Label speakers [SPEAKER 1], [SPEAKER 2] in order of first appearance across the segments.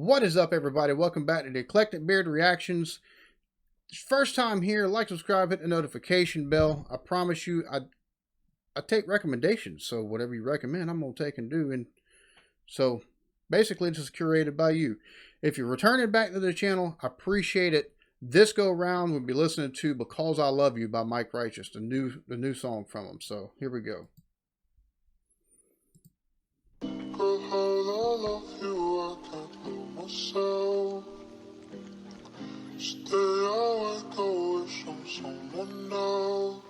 [SPEAKER 1] What is up, everybody? Welcome back to the Eclectic Beard Reactions. First time here, like, subscribe, hit the notification bell. I promise you, I take recommendations, so whatever you recommend, I'm going to take and do. And so, basically, this is curated by you. If you're returning back to the channel, I appreciate it. This go around, we'll be listening to Because I Love You by Mike Righteous, the new song from him. So, here we go.
[SPEAKER 2] So stay awake, go wish on someone else.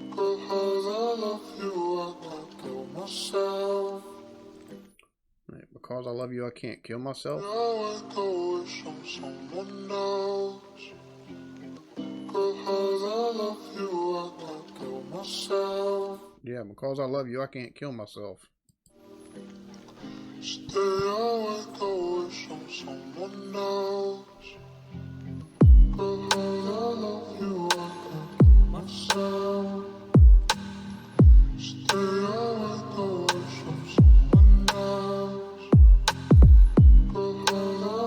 [SPEAKER 2] Because I love you, I can't kill myself.
[SPEAKER 1] Right, because I love you, I can't kill myself.
[SPEAKER 2] Stay awake, go wish on someone else. Because I love you, I can't kill myself.
[SPEAKER 1] Yeah, because I love you, I can't kill myself.
[SPEAKER 2] Stay awake, go wish on someone else. Because I love you, I can't kill myself. Stay awake, go wish on someone else. Because I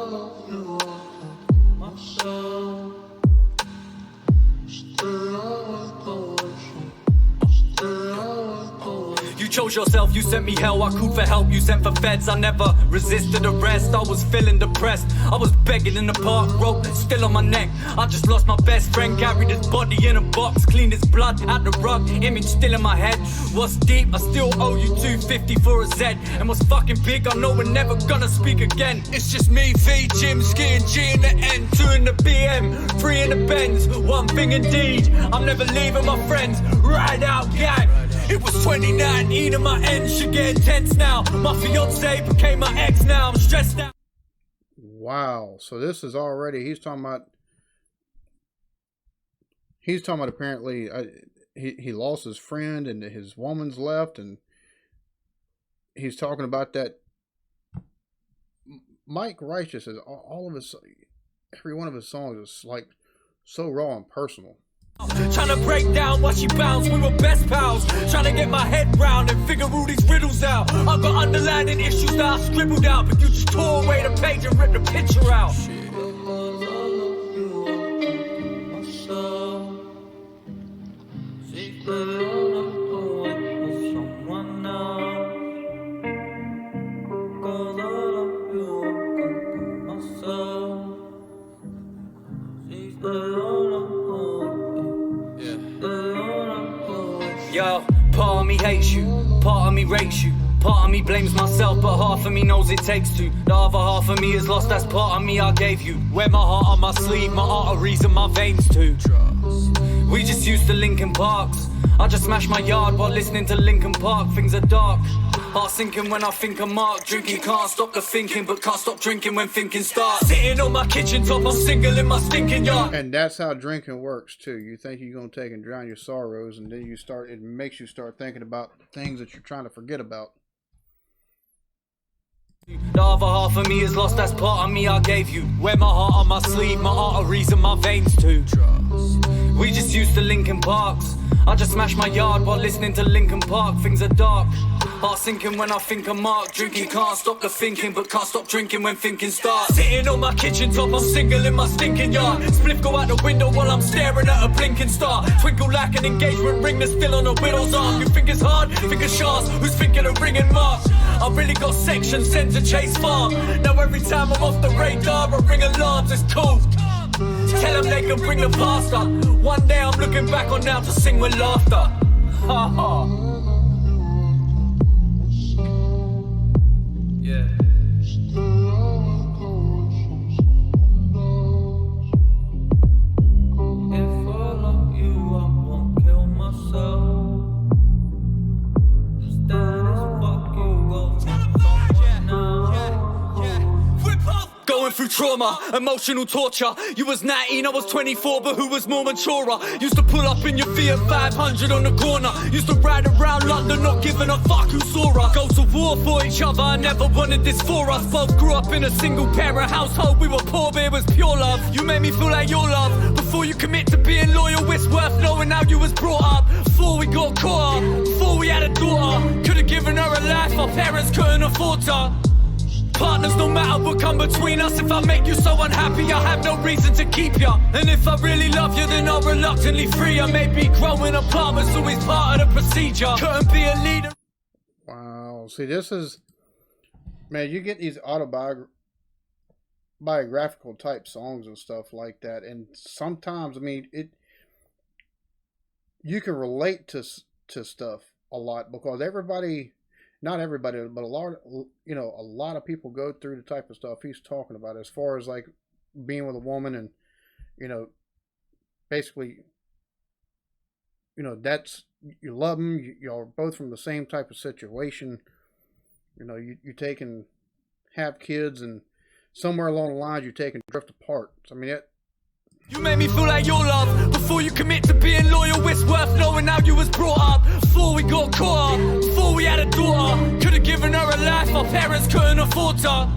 [SPEAKER 2] love you, I can't kill myself. Stay awake, go wish on. Stay awake, go wish.
[SPEAKER 3] You chose yourself, you sent me hell, I called for help, you sent for feds. I never resisted arrest, I was feeling depressed. I was begging in the park, rope still on my neck. I just lost my best friend, carried his body in a box, cleaned his blood out the rug, image still in my head. What's deep, I still owe you $250 for a Z. And what's fucking big, I know we're never gonna speak again. It's just me, V, Jim, Ski and G in the N, 2 in the BM, 3 in the Benz. One thing indeed, I'm never leaving my friends. Ride out, gang. It was 2019 and my end should get intense now. My fiance became my ex now. I'm stressed out.
[SPEAKER 1] Wow. So this is already, he's talking about apparently he lost his friend and his woman's left, and he's talking about that. Mike Righteous is all of his, every one of his songs is like so raw and personal.
[SPEAKER 3] Trying to break down what she bounced, we were best pals. Trying to get my head round and figure all these riddles out. I've got underlying issues that I scribbled out, but you just tore away the page and ripped the picture out. Yo, part of me hates you, part of me rates you, part of me blames myself, but half of me knows it takes two. The other half of me is lost, that's part of me I gave you. Wear my heart on my sleeve, my arteries and my veins too. We just used to Linkin Parks. I just smash my yard while listening to Linkin Park. Things are dark, heart sinking when I think of Mark. Drinking can't stop the thinking, but can't stop drinking when thinking starts. Sitting on my kitchen top, I'm single in my stinking yard.
[SPEAKER 1] And that's how drinking works too. You think you're gonna take and drown your sorrows, and then it makes you start thinking about things that you're trying to forget about.
[SPEAKER 3] The other half of me is lost, that's part of me I gave you. Wear my heart on my sleeve, my arteries and my veins too. We just used to Linkin Parks. I just smash my yard while listening to Linkin Park. Things are dark, heart sinking when I think of Mark. Drinking can't stop the thinking, but can't stop drinking when thinking starts. Sitting on my kitchen top, I'm single in my stinking yard. Spliff go out the window while I'm staring at a blinking star. Twinkle like an engagement ring that's still on a widow's arm. You think it's hard, think of Shars, who's thinking of ringing Mark. I really got sections sent to Chase Farm. Now every time I'm off the radar, I ring alarms, it's cool. Tell them they can bring the past up. One day I'm looking back on now to sing with laughter. Ha ha. Yeah. If I love you, I won't kill myself. Just that is fuck you go. Going through trauma, emotional torture. You was 19, I was 24, but who was more mature? Used to pull up in your Fiat 500 on the corner. Used to ride around London, not giving a fuck who saw us. Go to war for each other, I never wanted this for us. Both grew up in a single parent household, we were poor, but it was pure love. You made me feel like your love. Before you commit to being loyal, it's worth knowing how you was brought up. Before we got caught up, before we had a daughter. Could've given her a life, our parents couldn't afford her. Partners, no matter what come between us. If I make you so unhappy, I have no reason to keep ya. And if I really love you, then I'll reluctantly free ya. Maybe growing apart was always part of the procedure. Couldn't be a leader.
[SPEAKER 1] Wow. See, this is, man, you get these autobiographical type songs and stuff like that, and sometimes, I mean, you can relate to stuff a lot because not everybody, but a lot of people go through the type of stuff he's talking about, as far as like being with a woman and, basically, that's, you love them, you're both from the same type of situation, you take and have kids, and somewhere along the lines you take and drift apart. So, I mean,
[SPEAKER 3] you made me feel like your love. Before you commit to being loyal, it's worth knowing how you was brought up. Before we got caught up, before we had a daughter. Could have given her a life our parents couldn't afford her.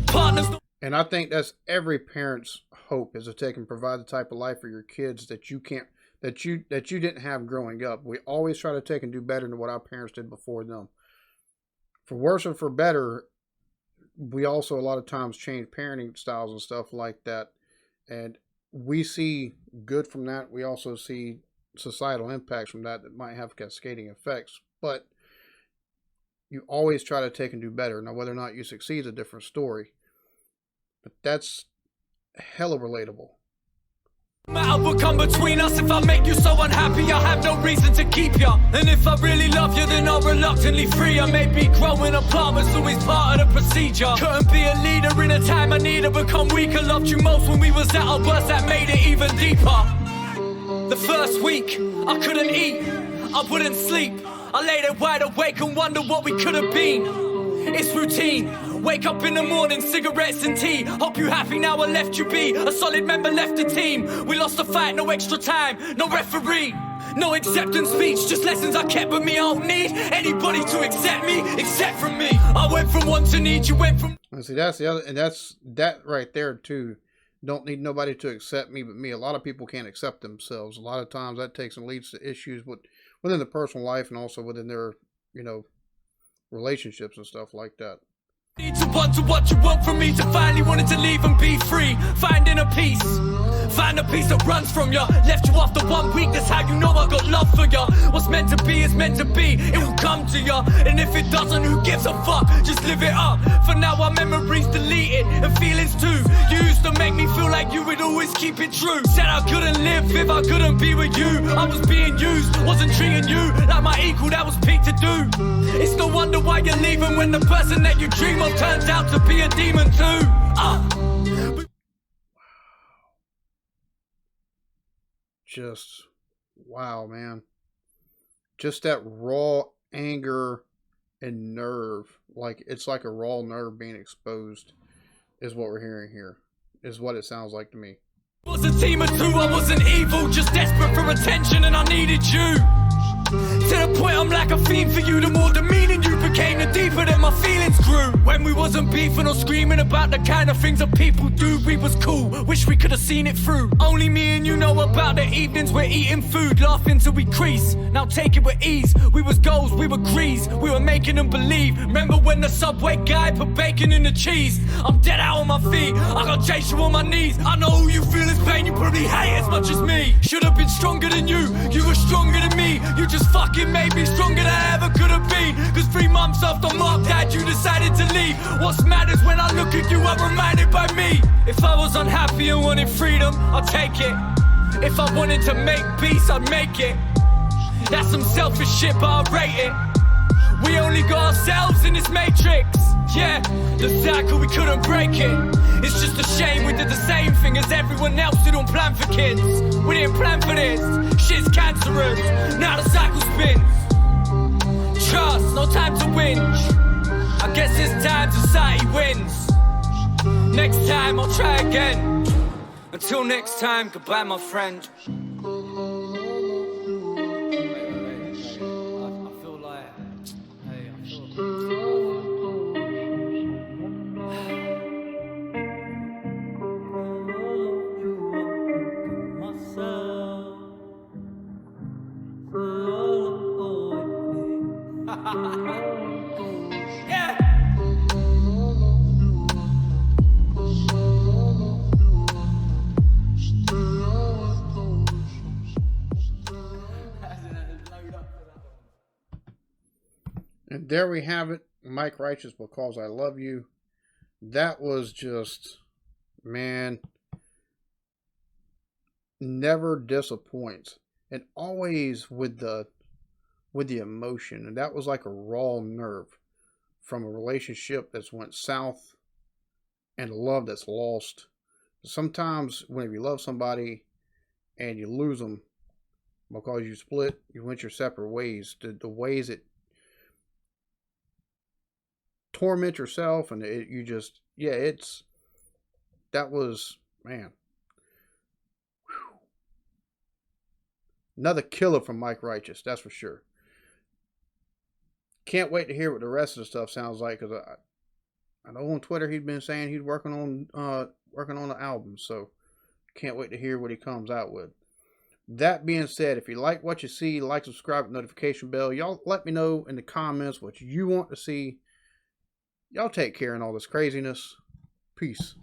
[SPEAKER 3] Partners.
[SPEAKER 1] And I think that's every parent's hope, is to take and provide the type of life for your kids that you can't, that you didn't have growing up. We always try to take and do better than what our parents did before them. For worse or for better, we also a lot of times change parenting styles and stuff like that. And we see good from that. We also see societal impacts from that might have cascading effects. But you always try to take and do better. Now, whether or not you succeed is a different story. But that's hella relatable.
[SPEAKER 3] No matter what come between us, if I make you so unhappy, I have no reason to keep ya. And if I really love you, then I'll reluctantly free ya. Maybe growing apart was always part of the procedure. Couldn't be a leader in a time I need to become weaker. Loved you most when we was at our worst, that made it even deeper. The first week, I couldn't eat, I wouldn't sleep. I lay there wide awake and wonder what we could have been. It's routine. Wake up in the morning, cigarettes and tea. Hope you happy now I left you be. A solid member left the team. We lost the fight, no extra time, no referee. No acceptance speech, just lessons I kept with me. I don't need anybody to accept me, except from me. I went from want to need, you went from...
[SPEAKER 1] See, that's the other, and that's that right there too. Don't need nobody to accept me but me. A lot of people can't accept themselves. A lot of times that takes and leads to issues within the personal life and also within their, relationships and stuff like that.
[SPEAKER 3] Need to want to what you want from me, to finally wanted to leave and be free. Finding a peace, find a piece that runs from ya. Left you after 1 week, that's how you know I got love for ya. What's meant to be is meant to be, it will come to ya. And if it doesn't, who gives a fuck? Just live it up. For now our memories deleted, and feelings too. You used to make me feel like you would always keep it true. Said I couldn't live if I couldn't be with you. I was being used, wasn't treating you like my equal, that was peak to do. It's no wonder why you're leaving when the person that you dream of turns out to be a demon too.
[SPEAKER 1] Just wow, man. Just that raw anger and nerve, like it's like a raw nerve being exposed, is what we're hearing here, is what it sounds like to me.
[SPEAKER 3] Was a team of two, I wasn't evil, just desperate for attention and I needed you. To the point I'm like a fiend for you. The more demeaning you became, the deeper that my feelings grew. When we wasn't beefing or screaming about the kind of things that people do, we was cool, wish we could have seen it through. Only me and you know about the evenings we're eating food, laughing till we crease. Now take it with ease, we was goals, we were grease, we were making them believe. Remember when the Subway guy put bacon in the cheese? I'm dead out on my feet, I got chase you on my knees. I know who you feel is pain, you probably hate as much as me. Should have been stronger than you were stronger than me. You just fucking made me stronger than I ever could have been. Cause 3 months after Mark died, you decided to leave. What's mad is when I look at you, I'm reminded by me. If I was unhappy and wanted freedom, I'd take it. If I wanted to make peace, I'd make it. That's some selfish shit, but I rate it. We only got ourselves in this matrix. Yeah, the cycle, we couldn't break it. It's just a shame we did the same thing as everyone else who don't plan for kids. We didn't plan for this, shit's cancerous. Now the cycle spins. Trust, no time to whinge. I guess it's time society wins. Next time I'll try again. Until next time, goodbye my friend. Yeah.
[SPEAKER 1] And there we have it. Mike Righteous, Because I Love You. That was just, man, never disappoints. And always with the emotion. And that was like a raw nerve from a relationship that's went south and a love that's lost. Sometimes whenever you love somebody and you lose them because you split, you went your separate ways. The ways it torment yourself, and you just, yeah, that was, man. Whew. Another killer from Mike Righteous, that's for sure. Can't wait to hear what the rest of the stuff sounds like, because I know on Twitter he'd been saying he's working on the album, so can't wait to hear what he comes out with. That being said, if you like what you see, like, subscribe, with notification bell. Y'all let me know in the comments what you want to see. Y'all take care in all this craziness. Peace.